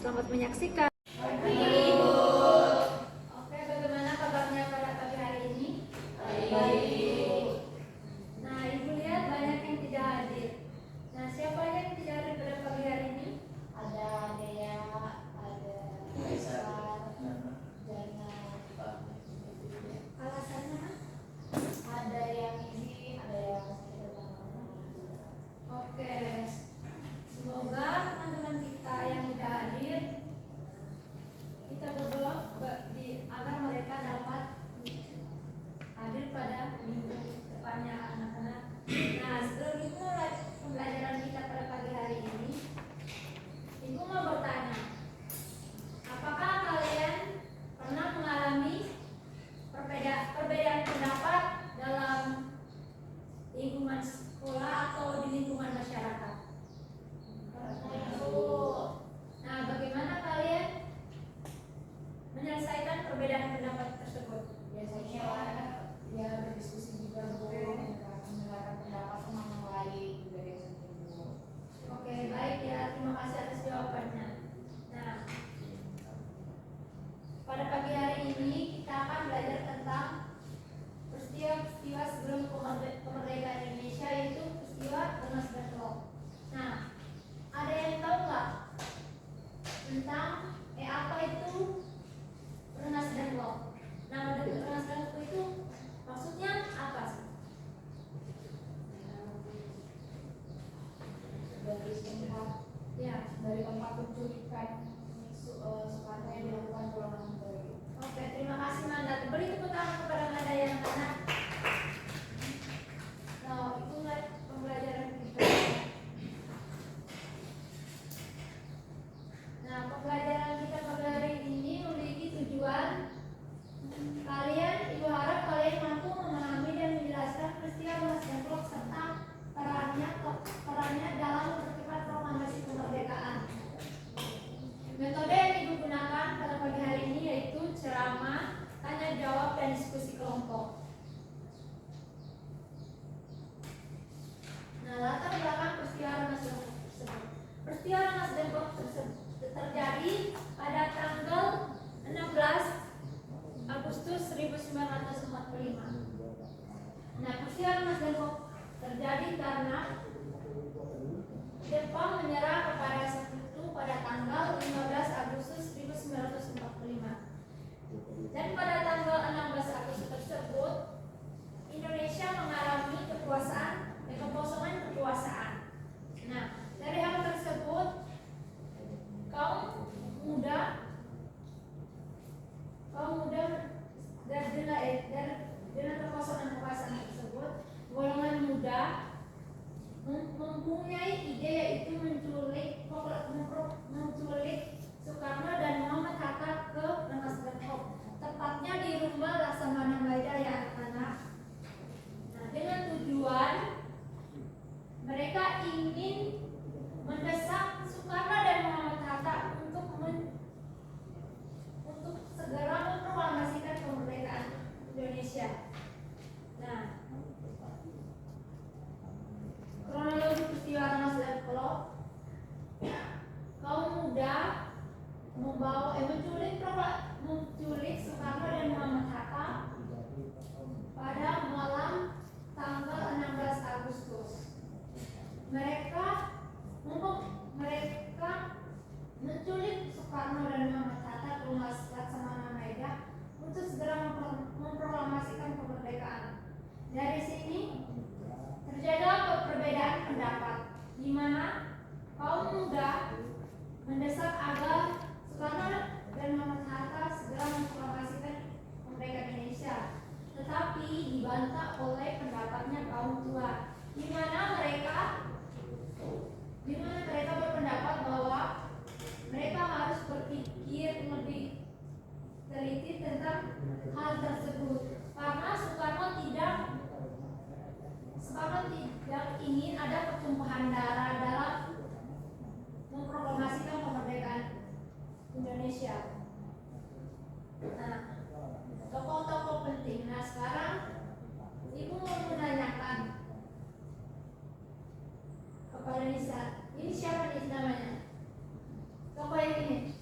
Selamat menyaksikan. Oke, bagaimana kabarnya pada pagi hari ini? Baik. Nah, Ibu lihat banyak yang tidak hadir. Nah, siapa aja yang tidak hadir pada pagi hari ini? Ada Dea, ada Faisal, Jana, Alasannya? ada yang ini, ada yang Oke. Semoga teman-teman kita yang tidak hadir, kita berdoa agar mereka dapat hadir pada minggu depannya anak-anak. Nah, sebelum itu mulai pembelajaran kita pada pagi hari ini, Ibu mau bertanya, apakah kalian pernah mengalami perbedaan pendapat dalam lingkungan sekolah atau di lingkungan masyarakat? Nah, bagaimana kalian menyelesaikan perbedaan pendapat tersebut? biasanya ya berdiskusi juga Bu, mendengarkan pendapat teman yang lain juga biasanya Bu. Oke, baik ya. Terima kasih atas jawabannya. Nah, pada pagi hari ini kita akan belajar tentang peristiwa sebelum kemerdekaan Indonesia, yaitu peristiwa Rengas Dengklok. Nah, ada yang tahu nggak tentang apa itu Rengas Dengklok? Nama Rengas Dengklok itu maksudnya apa sih? Dari tempat penculikan Soekarno yang dilakukan pulangan baru. Oke, terima kasih Manda. Beri tepuk tangan kepada Manda yang mana. Nah, itulah pembelajaran kita. Nah, pembelajaran kita pada hari ini memiliki tujuan. Ibu harap kalian mampu memahami dan menjelaskan peristiwa Rengas Dengklok serta perannya dalam mempercepat proklamasi kemerdekaan. Metode yang Ibu gunakan pada pagi hari ini yaitu ceramah, tanya jawab, dan diskusi kelompok. Nah, latar belakang peristiwa Rengas Dengklok tersebut. Peristiwa Rengas Dengklok tersebut terjadi pada tanggal 16 Agustus 1945. Nah, peristiwa Rengas Dengklok terjadi karena Jepang menyerah kepada Sekutu pada tanggal 15 Agustus 1945. Dan pada tanggal 16 Agustus tersebut, Indonesia mengalami kekosongan kekuasaan. Nah, dari hal tersebut, kaum muda dengan kekosongan kekuasaan tersebut, golongan muda mempunyai ide yaitu menculik Soekarno dan Muhammad Hatta ke Rengas Dengklok, tepatnya di rumah Laksamana Maida ya anak-anak. Nah, dengan tujuan mereka ingin mendesak Soekarno dan Muhammad Hatta untuk segera memproklamasikan kemerdekaan Indonesia. Nah, kronologi peristiwa Rengas Dengklok, kaum muda menculik Soekarno dan Muhammad Hatta pada malam tanggal 16 Agustus. Mereka menculik Soekarno dan Muhammad Hatta ke rumah Laksamana Maida untuk segera memproklamasikan kemerdekaan. Dari sini terjadi perbedaan pendapat, di mana kaum muda mendesak agar Soekarno dan Muhammad Hatta segera memproklamasikan kemerdekaan Indonesia, tetapi dibantah oleh pendapatnya kaum tua, di mana mereka berpendapat bahwa mereka harus berpikir lebih teliti tentang hal tersebut, karena Soekarno tidak ingin ada pertumpahan darah dalam memproklamasikan kemerdekaan Indonesia. Nah, tokoh-tokoh penting. Nah, sekarang Ibu mau menanyakan kepada Nisa, ini siapa nih namanya? Tokoh yang ini?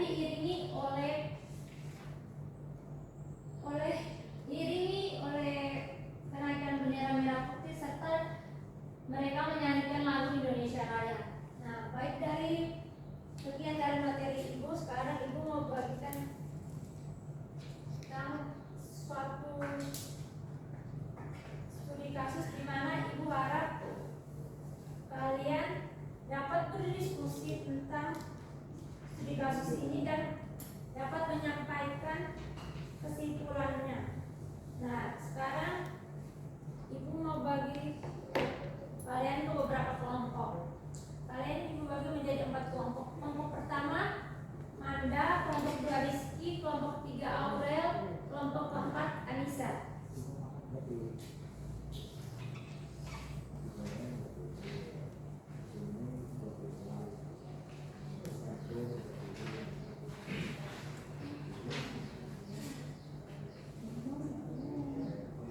diiringi oleh kenaikan bendera merah putih serta mereka menyanyikan lagu Indonesia Raya. Nah, baik dari sekian dari materi Ibu, sekarang Ibu mau bagikan suatu studi kasus di mana Ibu harap kalian dapat berdiskusi tentang studi kasus ini dan dapat menyampaikan kesimpulannya. Nah, sekarang Ibu mau bagi kalian ke beberapa kelompok. Kalian Ibu bagi menjadi 4 kelompok. Kelompok pertama Manda, kelompok 2 Rizky, kelompok 3 Aurel, kelompok keempat Anissa.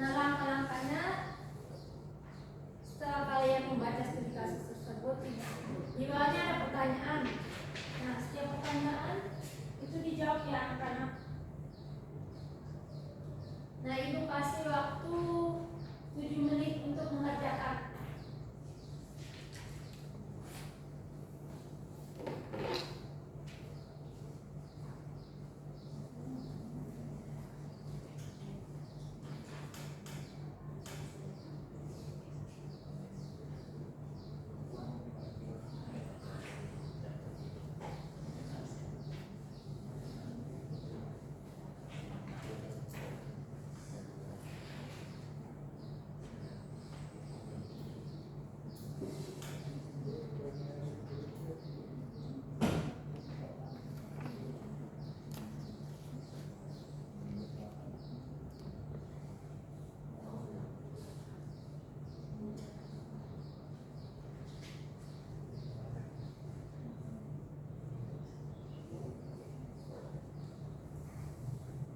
Nah, langkah-langkahnya setelah kalian membaca studi kasus tersebut, di bawahnya ada pertanyaan. Nah, setiap pertanyaan itu dijawab ya anak-anak. Nah, Ibu kasih waktu 7 menit untuk mengerjakan.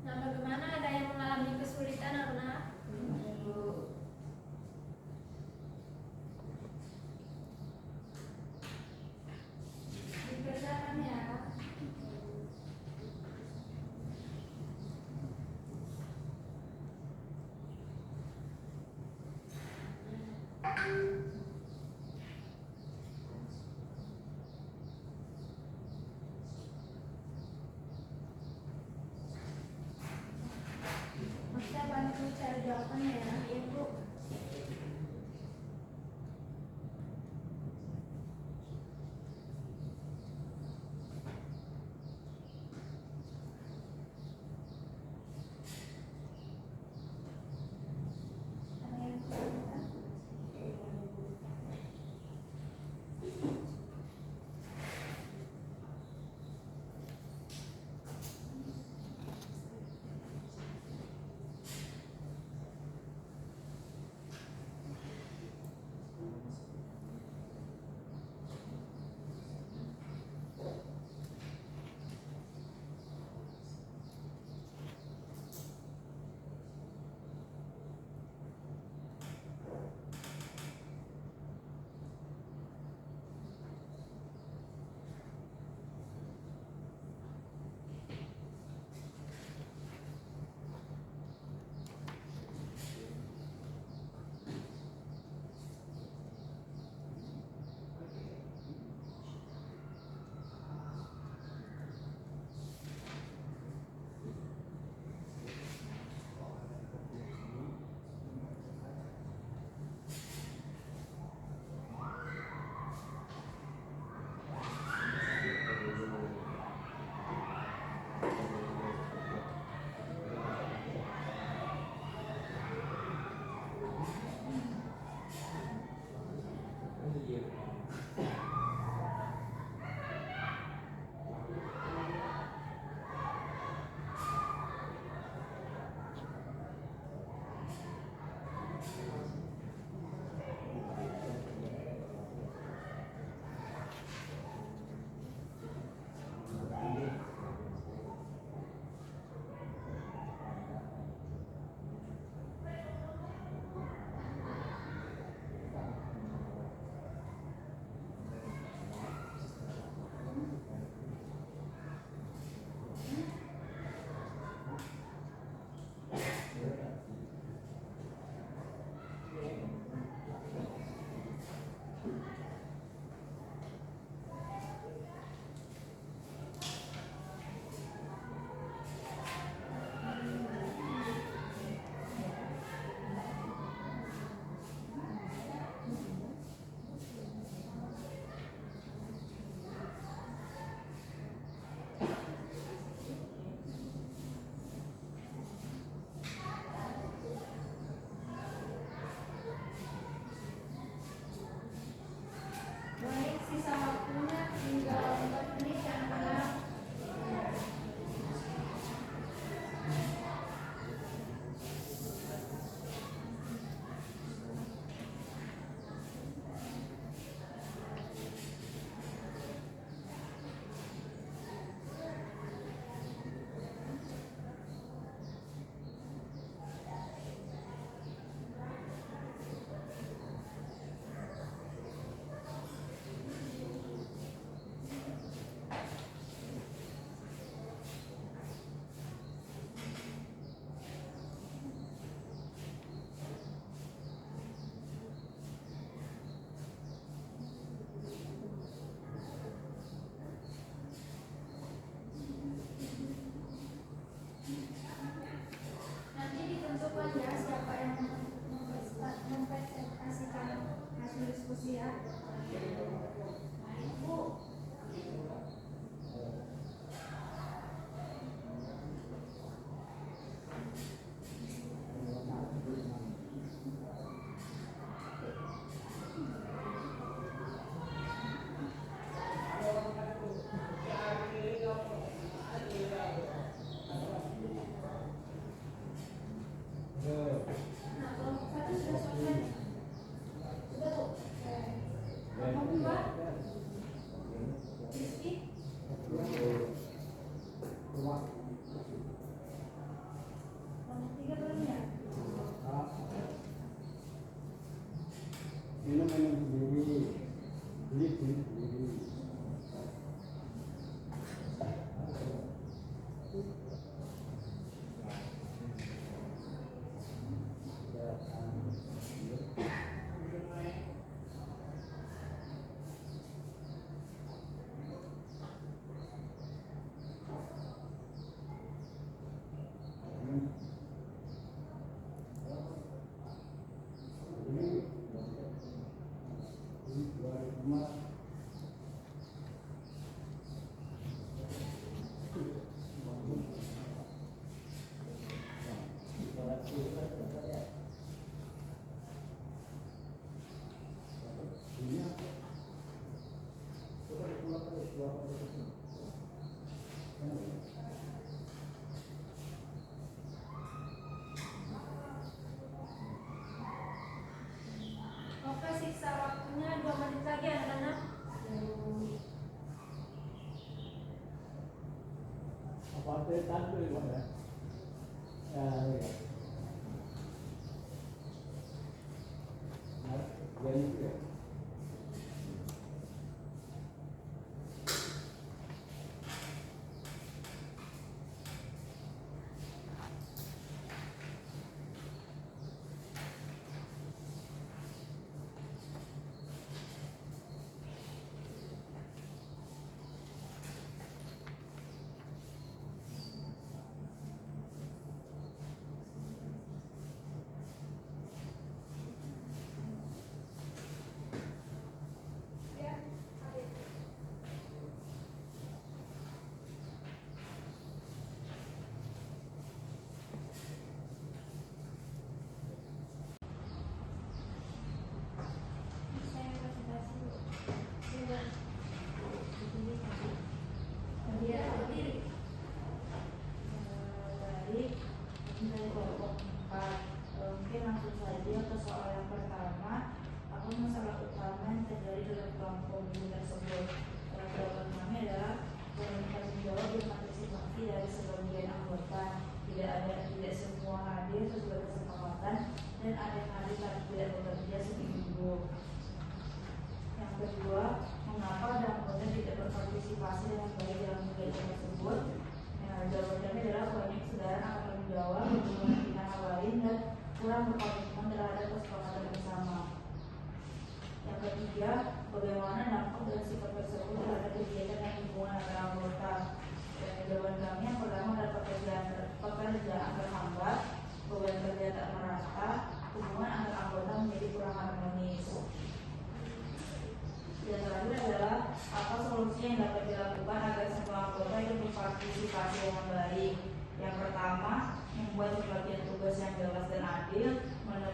Nah, bagaimana, ada yang mengalami kesulitan anak-anak? Dikerjakan ya. Maksudnya bantu cari jawabannya ya, Ibu. Ada yang kesulitan? Kontekan tuh gimana? Ya, ya. Nah, jadi ya. Mungkin langsung saja ke soal yang pertama. Apa masalah utama yang terjadi dalam kelompok ini tersebut? Jawaban kami adalah tanggung jawab dan partisipasi dari sebagian anggota. Tidak semua hadir sesuai kesepakatan, dan ada yang hadir tapi tidak bekerja seminggu. Yang kedua, mengapa ada anggota tidak berpartisipasi dengan baik dalam kegiatan tersebut? Jawaban kami adalah banyak saudara akan menjawab hubungan dengan hal lain dan kurang berkomitmen terhadap kesepakatan bersama. Yang ketiga, bagaimana dampak dari sikap tersebut terhadap kegiatan dan hubungan antara anggota? Jawaban kami yang pertama adalah pekerjaan terhambat, beban kerja tak merata, hubungan antar anggota menjadi kurang harmonis. Yang terakhir adalah apa solusi yang dapat dilakukan agar semua anggota itu berpartisipasi dengan baik. Yang pertama, membuat pembagian tugas yang jelas dan adil. Yang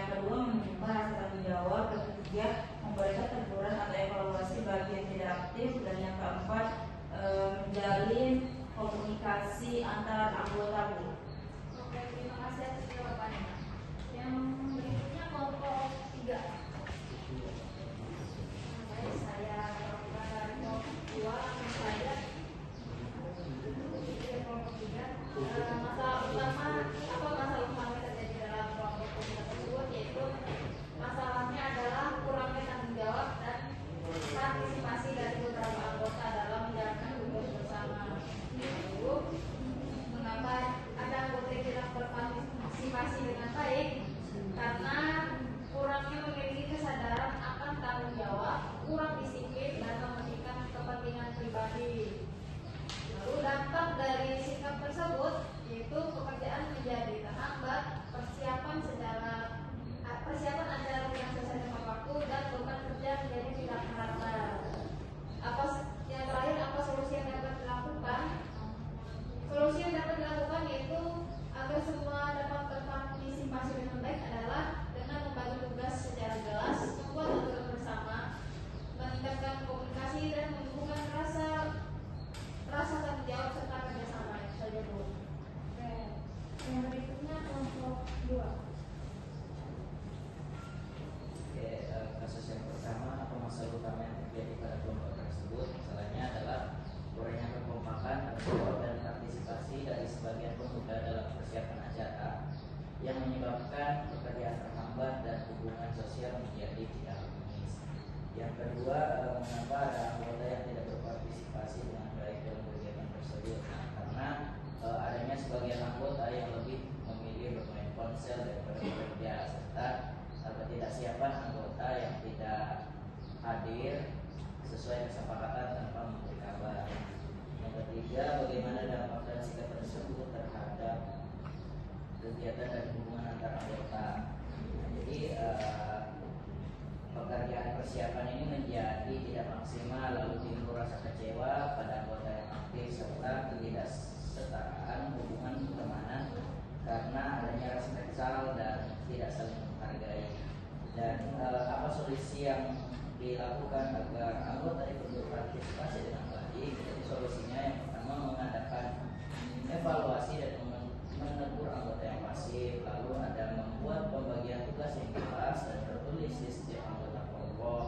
kedua, menunjukkan rasa tanggung jawab. Dan ketiga, memberikan teguran atau evaluasi bagi yang tidak aktif. Dan yang keempat, menjalin komunikasi antar anggota. Oke, terima kasih atas jawabannya. Yang berikutnya kelompok 3. Baik, saya lakukan dari kelompok 2 langsung saja. Kelompok 3. Masalah utama yang terjadi dalam kelompok 3 tersebut yaitu masalahnya adalah kurangnya tanggung jawab dan partisipasi dari beberapa anggota dalam menjalankan tugas bersama. Lalu, mengapa ada anggota yang tidak berpartisipasi dengan baik? Karena kurangnya memiliki kesadaran akan tanggung jawab, kurang disiplin dan mementingkan kepentingan pribadi. Lalu dampak dari sikap tersebut yaitu pekerjaan menjadi terhambat, persiapan acara yang sesuai dengan waktu, dan beban kerja menjadi tidak merata. Yang terakhir, apa solusi yang dapat dilakukan? Solusi yang dapat dilakukan yaitu agar semua dapat berpartisipasi dengan baik adalah dengan membagi tugas secara jelas, membuat aturan bersama, meningkatkan komunikasi dan menumbuhkan rasa tanggung jawab serta kerjasama. Itu saja, Bu. Oke. Yang berikutnya kelompok 2. Kasus yang pertama, apa masalah utama yang terjadi pada kelompok tersebut? Masalahnya adalah kurangnya kekompakan, tanggung jawab dan partisipasi dari sebagian pemuda dalam persiapan acara yang menyebabkan pekerjaan terhambat dan hubungan sosial menjadi tidak harmonis. Yang kedua, mengapa ada anggota yang tidak berpartisipasi dengan baik dalam kegiatan tersebut? Karena adanya sebagian anggota yang lebih memilih bermain ponsel daripada bekerja, serta ketidaksiapan anggota yang tidak hadir sesuai kesepakatan tanpa memberi kabar. Yang ketiga, bagaimana dampak dan sikap tersebut terhadap kegiatan dan hubungan antar anggota. Jadi pekerjaan persiapan ini menjadi tidak maksimal, lalu timbul rasa kecewa pada anggota yang aktif serta ketidaksetaraan hubungan pertemanan karena adanya rasa kesal dan tidak saling menghargai. Dan apa solusi yang dilakukan agar anggota ikut berpartisipasi dengan baik? Jadi solusinya yang pertama mengadakan evaluasi dan menegur anggota yang pasif, lalu ada membuat pembagian tugas yang jelas dan tertulis di setiap anggota kelompok,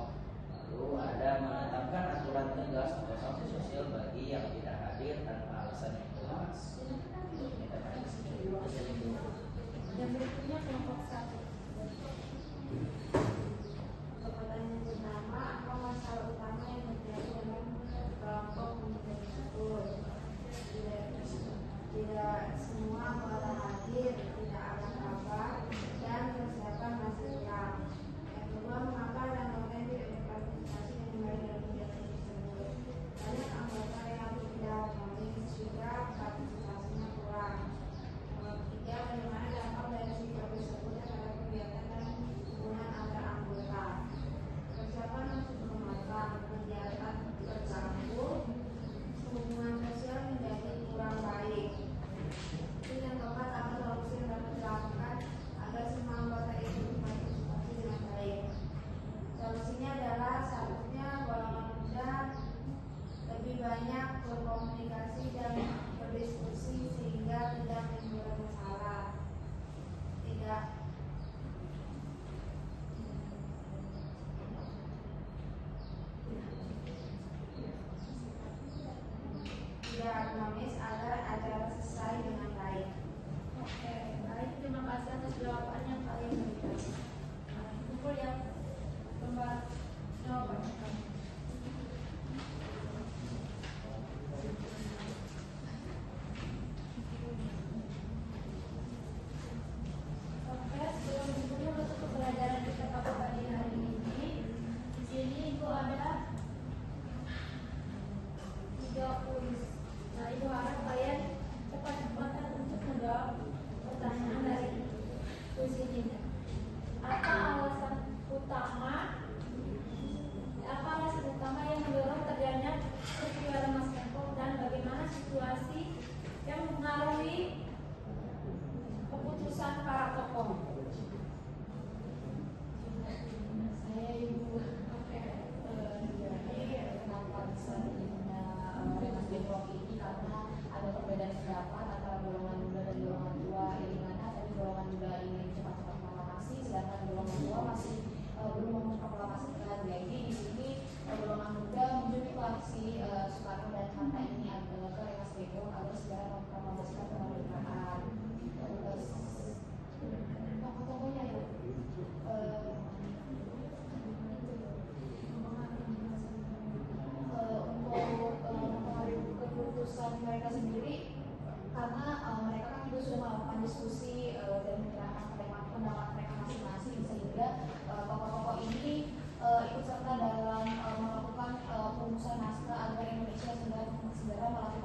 lalu ada menetapkan aturan tegas atau sanksi sosial bagi yang tidak hadir tanpa alasan yang kuat. Mamis agar acara selesai dengan baik. Oke, baik, terima kasih atas jawabannya Pak Yunita. Nah, kumpul yang kembar jawabannya kamu. Oke, sebelum masuk ke pelajaran kita pada pagi hari ini, di sini Ibu ada 3 kuis. Nah, Ibu harap kalian cepat-cepatan untuk menjawab pertanyaan dari kuis ini. Apa alasan utama yang mendorong terjadinya peristiwa lemas Depok dan bagaimana situasi yang mengaruhi keputusan para tokoh? Saya Ibu. Oke. Jadi kenapa bisa terjadinya Rengas Depok ini karena ada perbedaan pendapat antara golongan muda dan golongan tua, yang mana tadi golongan muda ingin cepat-cepat proklamasi, sedangkan golongan tua masih belum memproklamasi dengan jadi di sini golongan muda menunjuk aksi Soekarno dan Hatta ini ke Rengas Depok agar segera memproklamasikan kemerdekaan. Tokoh-tokohnya ya. Untuk mempengaruhi keputusan mereka sendiri karena mereka kan juga sudah melakukan diskusi dan menyerahkan pendapat mereka masing-masing sehingga tokoh-tokoh ini ikut serta dalam melakukan perumusan naskah agar Indonesia segera melakukan